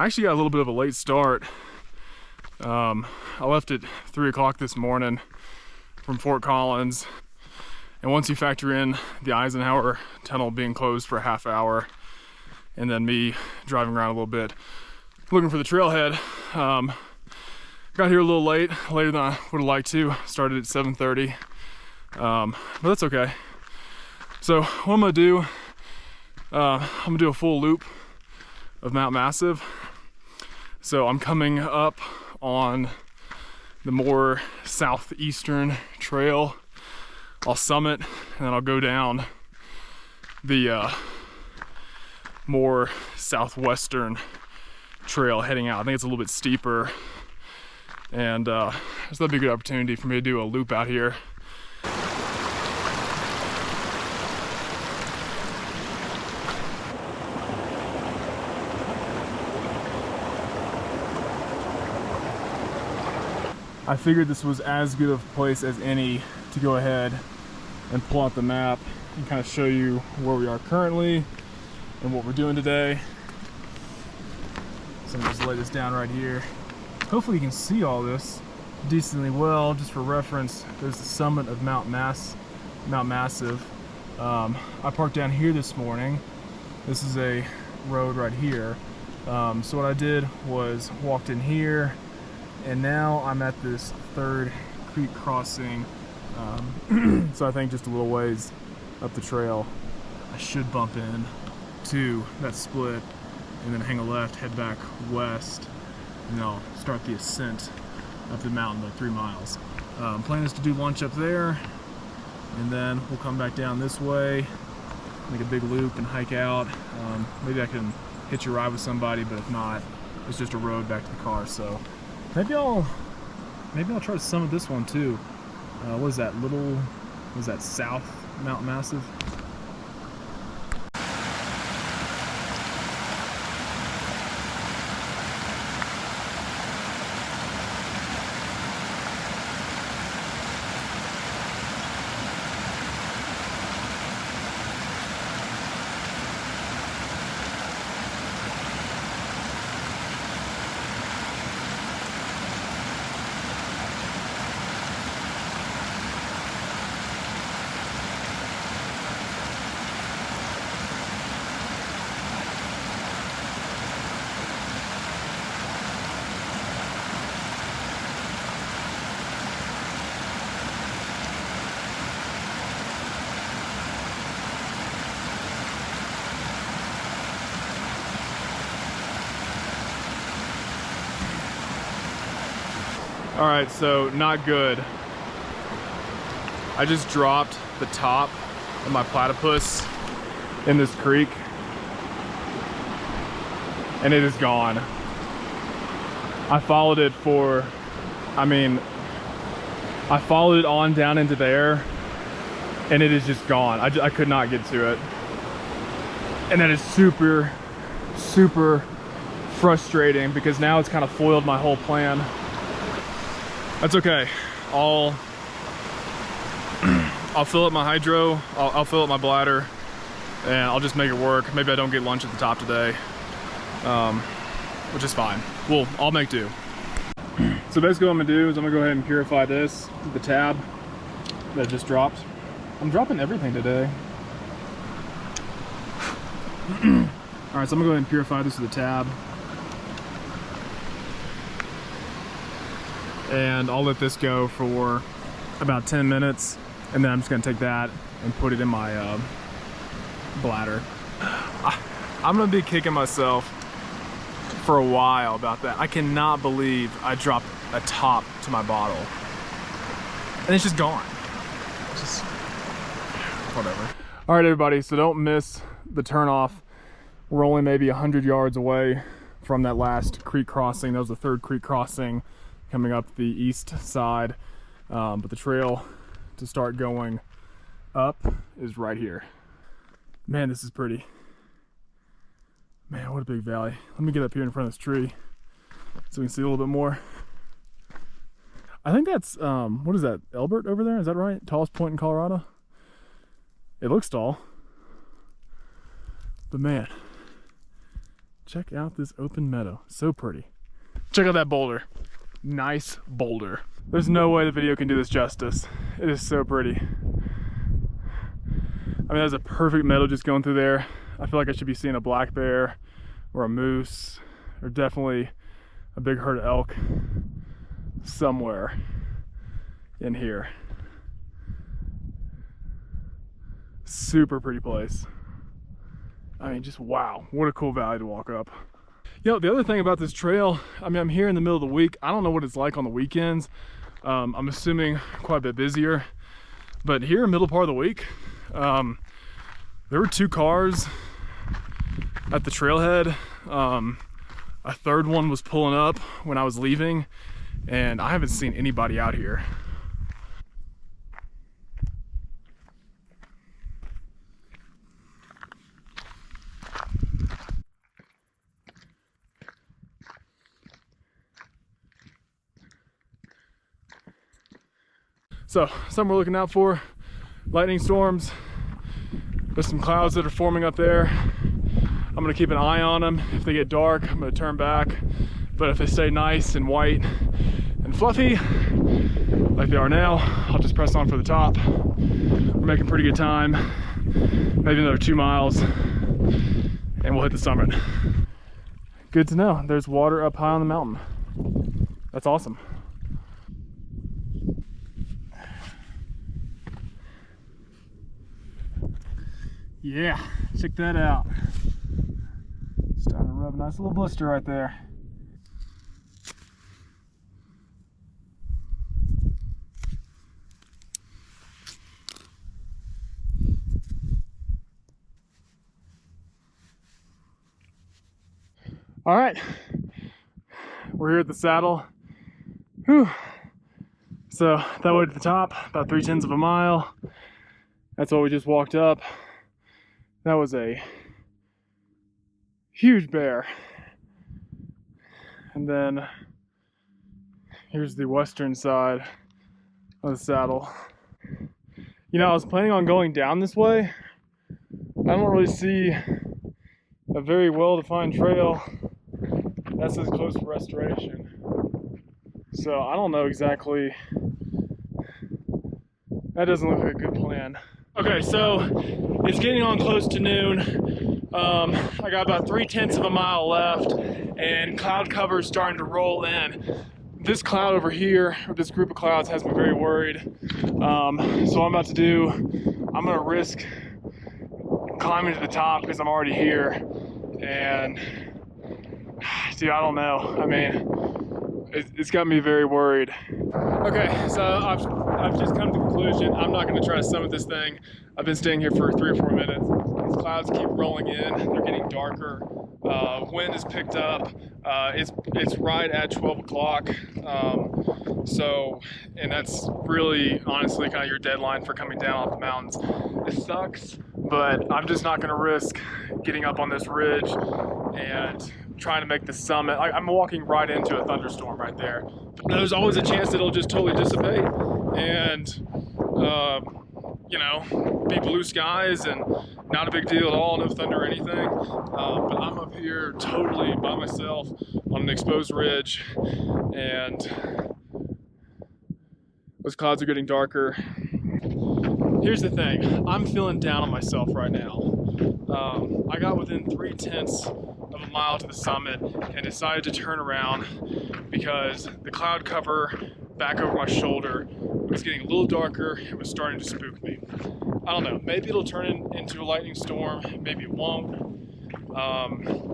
I actually got a little bit of a late start. I left at 3 o'clock this morning from Fort Collins. And once you factor in the Eisenhower tunnel being closed for a half hour, and then me driving around a little bit, looking for the trailhead, got here a little late, later than I would have liked to. Started at 7:30, but that's okay. So what I'm gonna do, I'm gonna do a full loop of Mount Massive. So I'm coming up on the more southeastern trail. I'll summit, and then I'll go down the more southwestern trail heading out. I think it's a little bit steeper, and so that'd be a good opportunity for me to do a loop out here. I figured this was as good of a place as any to go ahead and pull out the map and kind of show you where we are currently and what we're doing today. So I'm gonna just lay this down right here. Hopefully you can see all this decently well. Just for reference, there's the summit of Mount Massive. I parked down here this morning. This is a road right here. So what I did was walked in here, and now I'm at this third creek crossing. So I think just a little ways up the trail, I should bump in to that split and then hang a left, head back west, and then I'll start the ascent up the mountain, like 3 miles. Plan is to do lunch up there, and then we'll come back down this way, make a big loop and hike out. Maybe I can hitch a ride with somebody, but if not, it's just a road back to the car. So maybe I'll try to summit this one too. What is that, South Mount Massive? All right, so not good. I just dropped the top of my platypus in this creek, and it is gone. I followed it on down into there, and it is just gone. I could not get to it. And that is super, super frustrating, because now it's kind of foiled my whole plan. That's okay. I'll fill up my hydro, I'll fill up my bladder, and I'll just make it work. Maybe I don't get lunch at the top today, which is fine. I'll make do. So basically what I'm gonna do is I'm gonna go ahead and purify this, the tab that just dropped. I'm dropping everything today. All right, so I'm gonna go ahead and purify this with the tab. And I'll let this go for about 10 minutes, and then I'm just gonna take that and put it in my bladder. I'm gonna be kicking myself for a while about that. I cannot believe I dropped a top to my bottle, and it's just gone. Just whatever. All right, everybody, so don't miss the turnoff. We're only maybe 100 yards away from that last creek crossing. That was the third creek crossing coming up the east side, but the trail to start going up is right here. Man, this is pretty. Man, what a big valley. Let me get up here in front of this tree so we can see a little bit more. I think that's, what is that, Elbert over there? Is that right? Tallest point in Colorado? It looks tall. But man, Check out this open meadow. So pretty. Check out that boulder. Nice boulder. There's no way the video can do this justice. It is so pretty. I mean, that's a perfect meadow just going through there. I feel like I should be seeing a black bear or a moose or definitely a big herd of elk somewhere in here. Super pretty place. I mean, just wow, what a cool valley to walk up. You know, the other thing about this trail, I mean, I'm here in the middle of the week. I don't know what it's like on the weekends. I'm assuming quite a bit busier, but here in the middle part of the week, there were 2 cars at the trailhead. A third one was pulling up when I was leaving, and I haven't seen anybody out here. So, something we're looking out for, lightning storms. There's some clouds that are forming up there. I'm gonna keep an eye on them. If they get dark, I'm gonna turn back. But if they stay nice and white and fluffy, like they are now, I'll just press on for the top. We're making pretty good time. Maybe another 2 miles, and we'll hit the summit. Good to know, there's water up high on the mountain. That's awesome. Yeah, check that out. Starting to rub a nice little blister right there. All right, we're here at the saddle. Whew. So that way to the top, about 3/10 of a mile. That's what we just walked up. That was a huge bear. And then here's the western side of the saddle. You know, I was planning on going down this way. I don't really see a very well-defined trail that says close to restoration. So I don't know exactly. That doesn't look like a good plan. Okay, so it's getting on close to noon. I got about 3/10 of a mile left, and cloud cover is starting to roll in. This cloud over here, or this group of clouds, has me very worried. So what I'm about to do, I'm gonna risk climbing to the top because I'm already here. And dude, I don't know. I mean, it's got me very worried. Okay, so I've just come to the conclusion I'm not going to try to summit this thing. I've been staying here for 3 or 4 minutes. These clouds keep rolling in. They're getting darker. Wind has picked up. It's right at 12 o'clock. And that's really, honestly, kind of your deadline for coming down off the mountains. It sucks, but I'm just not going to risk getting up on this ridge and trying to make the summit. I'm walking right into a thunderstorm right there. There's always a chance that it'll just totally dissipate and, you know, be blue skies and not a big deal at all, no thunder or anything. But I'm up here totally by myself on an exposed ridge, and those clouds are getting darker. Here's the thing, I'm feeling down on myself right now. I got within 3/10 of a mile to the summit and decided to turn around because the cloud cover back over my shoulder was getting a little darker. It was starting to spook me. I don't know, maybe it'll turn into a lightning storm, maybe it won't.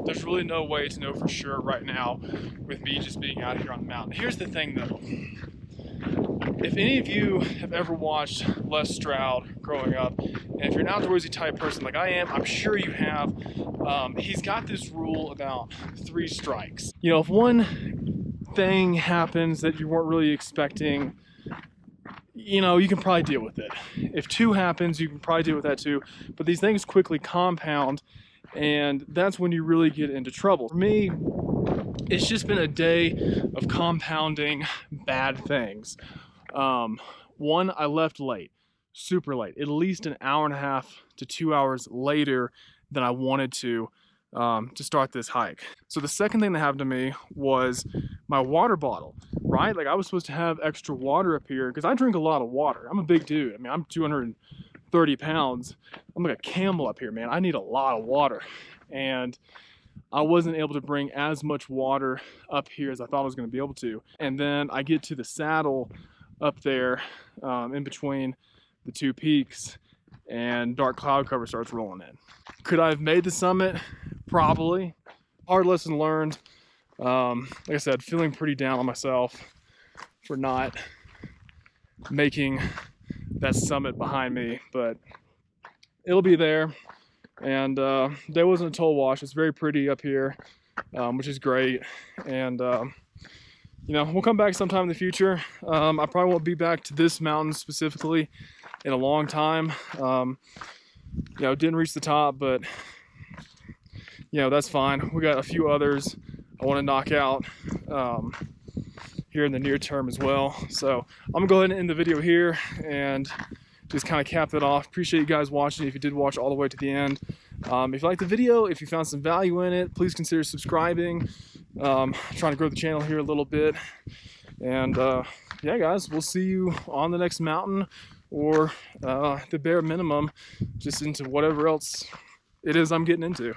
There's really no way to know for sure right now with me just being out here on the mountain. Here's the thing though. If any of you have ever watched Les Stroud growing up, and if you're an outdoorsy type person like I am, I'm sure you have, he's got this rule about 3 strikes. You know, if one thing happens that you weren't really expecting, you know, you can probably deal with it. If 2 happens, you can probably deal with that too. But these things quickly compound, and that's when you really get into trouble. For me, it's just been a day of compounding bad things. One, I left late, super late, at least an hour and a half to 2 hours later than I wanted to. to start this hike. So the second thing that happened to me was my water bottle, right? Like I was supposed to have extra water up here because I drink a lot of water. I'm a big dude. I mean, I'm 230 pounds. I'm like a camel up here, man. I need a lot of water. And I wasn't able to bring as much water up here as I thought I was going to be able to. And then I get to the saddle up there in between the two peaks, and dark cloud cover starts rolling in. Could I have made the summit? Probably. Hard lesson learned. Like I said, feeling pretty down on myself for not making that summit behind me, but it'll be there. And there wasn't a toll wash. It's very pretty up here, which is great. And you know, we'll come back sometime in the future. I probably won't be back to this mountain specifically in a long time. You know, didn't reach the top, but you know, that's fine. We got a few others I want to knock out here in the near term as well. So I'm gonna go ahead and end the video here and just kind of cap that off. Appreciate you guys watching if you did watch all the way to the end. If you liked the video, if you found some value in it, please consider subscribing. Trying to grow the channel here a little bit. And yeah, guys, we'll see you on the next mountain, or the bare minimum, just into whatever else it is I'm getting into.